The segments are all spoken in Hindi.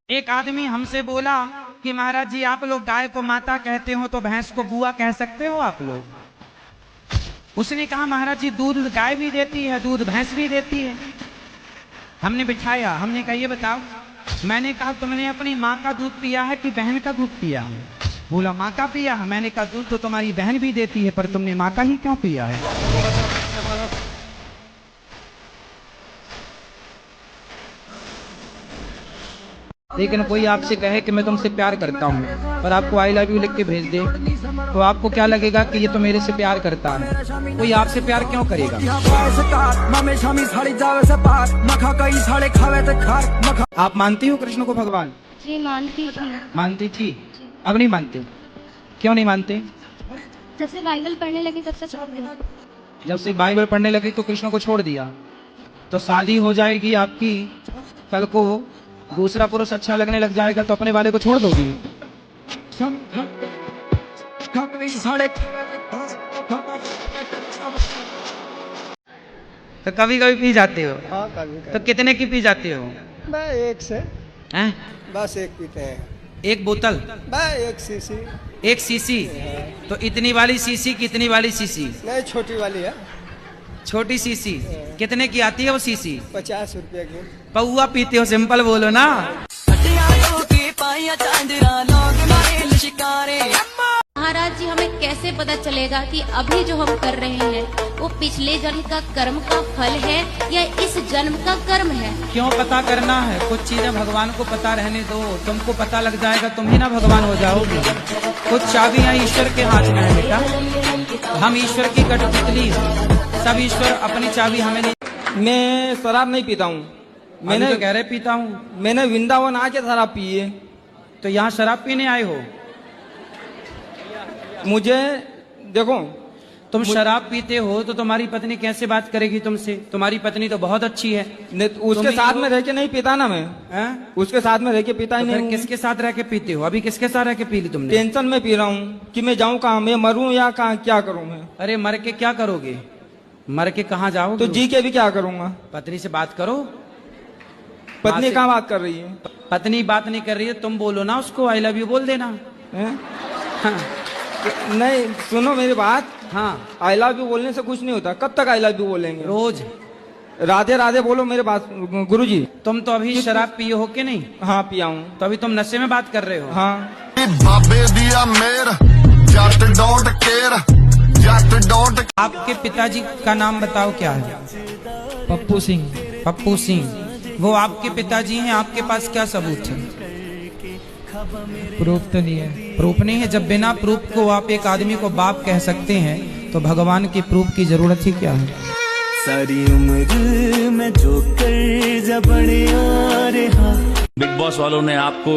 एक आदमी हमसे बोला कि महाराज जी आप लोग गाय को माता कहते हो तो भैंस को बुआ कह सकते हो आप लोग। उसने कहा महाराज जी दूध गाय भी देती है, दूध भैंस भी देती है। हमने बिठाया, हमने कहा ये बताओ। मैंने कहा तुमने अपनी माँ का दूध पिया है कि बहन का दूध पिया है? बोला माँ का पिया है। मैंने कहा दूध तो तुम्हारी बहन भी देती है, पर तुमने माँ का ही क्यों पिया है? लेकिन कोई आपसे कहे कि मैं तुमसे प्यार करता हूँ, पर आपको आई लव यू लिख के भेज दे, तो आपको क्या लगेगा कि ये तो मेरे से प्यार करता है। कोई आपसे प्यार क्यों करेगा? आप मानती हो कृष्ण को भगवान? जी मानती थी। मानती थी, अब नहीं मानते? क्यों नहीं मानते? जब से बाइबल पढ़ने लगी तब से छोड़ दिया। जब से बाइबल पढ़ने लगी तो कृष्ण को छोड़ दिया। तो शादी हो जाएगी आपकी, कल को दूसरा पुरुष अच्छा लगने लग जाएगा तो अपने वाले को छोड़ दोगी? तो कभी कभी पी जाते हो? हाँ कभी तो कितने की पी जाते हो? मैं एक से हैं? बस एक पीते हैं। एक बोतल? मैं एक सीसी। एक सीसी? तो इतनी वाली सीसी की इतनी वाली सीसी? नहीं छोटी वाली है। छोटी सीसी कितने की आती है वो सीसी? 50 रुपये की। पौआ पीते हो, सिंपल बोलो ना। महाराज जी हमें कैसे पता चलेगा कि अभी जो हम कर रहे हैं वो पिछले जन्म का कर्म का फल है या इस जन्म का कर्म है? क्यों पता करना है? कुछ चीजें भगवान को पता रहने दो, तुमको पता लग जाएगा, तुम ही ना भगवान हो जाओगे। कुछ चाबियां ईश्वर के हाथ में है बेटा, हम ईश्वर की कठपुतली, सब ईश्वर अपनी चाबी हमें नहीं। मैं शराब नहीं पीता हूँ। मैंने तो कह रहे पीता हूँ। मैंने वृंदावन आके शराब पी है। तो यहाँ शराब पीने आए हो? मुझे देखो, तुम शराब पीते हो तो तुम्हारी पत्नी कैसे बात करेगी तुमसे? तुम्हारी पत्नी तो बहुत अच्छी है। उसके साथ में रह के नहीं पीता ना मैं। हैं? उसके साथ में रह के पीता ही तो नहीं फिर हूँ। किसके साथ रह के पीते हो? अभी किसके साथ रह के पी ली तुमने? टेंशन में पी रहा हूँ कि मैं जाऊँ कहाँ, मैं मरूं या कहाँ, क्या करूँ मैं? अरे मर के क्या करोगे? मर के कहाँ जाओगे? तो जी के भी क्या करूँगा? पत्नी से बात करो। पत्नी कहाँ बात कर रही है? पत्नी बात नहीं कर रही है, तुम बोलो ना उसको, आई लव यू बोल देना। हाँ। नहीं सुनो मेरी बात। हाँ, आई लव यू बोलने से कुछ नहीं होता। कब तक आई लव यू बोलेंगे? रोज राधे राधे बोलो मेरे बात। गुरुजी तुम तो अभी शराब पिए हो कि नहीं? हाँ पिया हूँ। तो अभी तुम नशे में बात कर रहे हो? हाँ। बाबे दिया मेर जट डोंट केयर, जट डोंट। आपके पिताजी का नाम बताओ क्या है? पप्पू सिंह। पप्पू सिंह, वो आपके पिताजी हैं, आपके पास क्या सबूत है? प्रूफ तो नहीं है। प्रूफ नहीं है? जब बिना प्रूफ को आप एक आदमी को बाप कह सकते हैं तो भगवान की प्रूफ की जरूरत ही क्या है? सारी उम्र में जो कर जबड़े आ रहा। बिग बॉस वालों ने आपको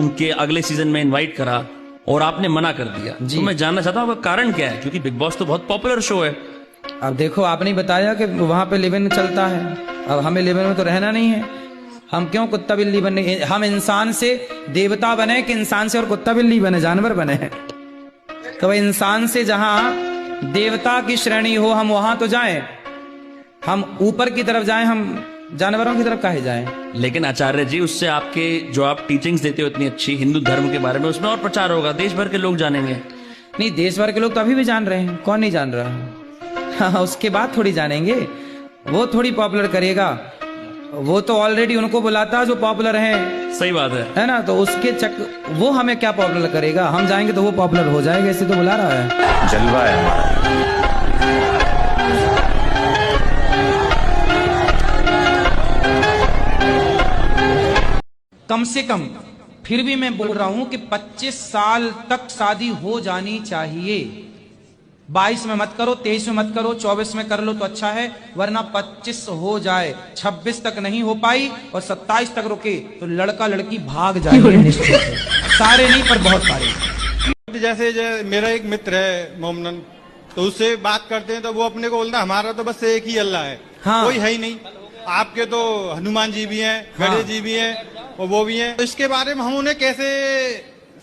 उनके अगले सीजन में इनवाइट करा और आपने मना कर दिया जी। तो मैं जानना चाहता हूँ कारण क्या है, क्योंकि बिग बॉस तो बहुत पॉपुलर शो है। अब देखो, आपने बताया कि वहां पे लिव इन चलता है, अब हमें लिव इन में तो रहना नहीं है। हम क्यों कुत्ता बिल्ली बने? हम इंसान से देवता बने कि इंसान से और कुत्ता बिल्ली बने, जानवर बने हैं? तो भाई इंसान से जहां देवता की श्रेणी हो हम वहां तो जाएं, हम ऊपर की तरफ जाएं, हम जानवरों की तरफ काहे जाएं? लेकिन आचार्य जी, उससे आपके जो आप टीचिंग्स देते हो इतनी अच्छी हिंदू धर्म के बारे में, उसमें और प्रचार होगा, देश भर के लोग जानेंगे। नहीं, देश भर के लोग तो अभी भी जान रहे हैं, कौन नहीं जान रहा? हाँ, उसके बाद थोड़ी जानेंगे, वो थोड़ी पॉपुलर करेगा। वो तो ऑलरेडी उनको बुलाता जो पॉपुलर हैं। सही बात है ना? तो उसके वो हमें क्या पॉपुलर करेगा? हम जाएंगे तो वो पॉपुलर हो जाएगा, इसे तो बुला रहा है। जलवा है हमारा। कम से कम फिर भी मैं बोल रहा हूं कि 25 साल तक शादी हो जानी चाहिए। 22 में मत करो, 23 में मत करो, 24 में कर लो तो अच्छा है, वरना 25 हो जाए, 26 तक नहीं हो पाई और 27 तक रुके तो लड़का लड़की भाग जाएंगे निश्चित है। सारे नहीं पर बहुत सारे। जैसे मेरा एक मित्र है मोमनन, तो उससे बात करते हैं तो वो अपने को बोलता हमारा तो बस एक ही अल्लाह है। हाँ। कोई है ही नहीं। आपके तो हनुमान जी भी हैं, हाँ। गणेश जी भी हैं और वो भी हैं। तो इसके बारे में हम उन्हें कैसे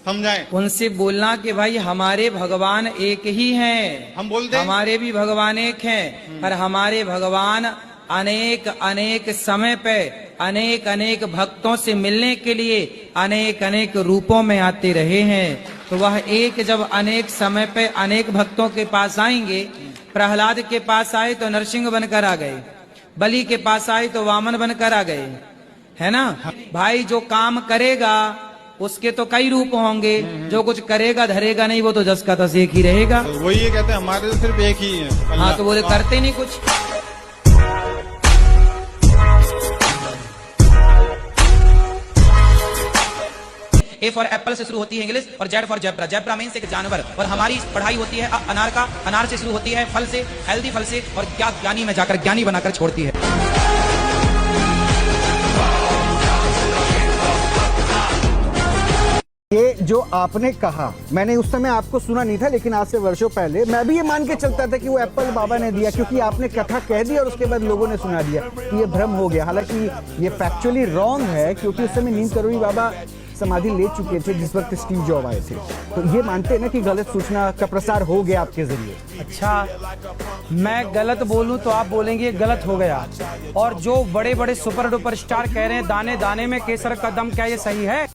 समझाएं? उनसे बोलना कि भाई हमारे भगवान एक ही हैं। हम बोलते हैं हमारे भी भगवान एक हैं, पर हमारे भगवान अनेक अनेक समय पे अनेक अनेक भक्तों से मिलने के लिए अनेक अनेक रूपों में आते रहे हैं। तो वह एक जब अनेक समय पे अनेक भक्तों के पास आएंगे, प्रहलाद के पास आए तो नरसिंह बनकर आ गए, बलि के पास आए तो वामन बनकर आ गए, है ना भाई। जो काम करेगा उसके तो कई रूप होंगे, जो कुछ करेगा धरेगा नहीं वो तो जस का तस एक ही रहेगा। तो वही ये कहते हैं हमारे तो सिर्फ एक ही है। हाँ तो वो करते नहीं कुछ। ए फॉर एप्पल से शुरू होती है इंग्लिश और Z for zebra. Zebra means एक जानवर। और हमारी पढ़ाई होती है अनार का। अनार से शुरू होती है फल से, हेल्दी फल से, और क्या ज्ञानी में जाकर ज्ञानी बनाकर छोड़ती है। ये जो आपने कहा, मैंने उस समय आपको सुना नहीं था, लेकिन आज से वर्षों पहले मैं भी ये मान के चलता था कि वो एप्पल बाबा ने दिया, क्योंकि आपने कथा कह दी और उसके बाद लोगों ने सुना दिया कि ये भ्रम हो गया। हालांकि ये फैक्चुअली रॉन्ग है, क्योंकि उस समय नीम करोड़ी बाबा समाधि ले चुके थे जिस वक्त स्टीव जॉब आए थे। तो ये मानते हैं ना कि गलत सूचना का प्रसार हो गया आपके जरिए। अच्छा, मैं गलत बोलूं तो आप बोलेंगे गलत हो गया, और जो बड़े बड़े सुपर डुपर स्टार कह रहे हैं दाने दाने में केसर का दम, क्या ये सही है?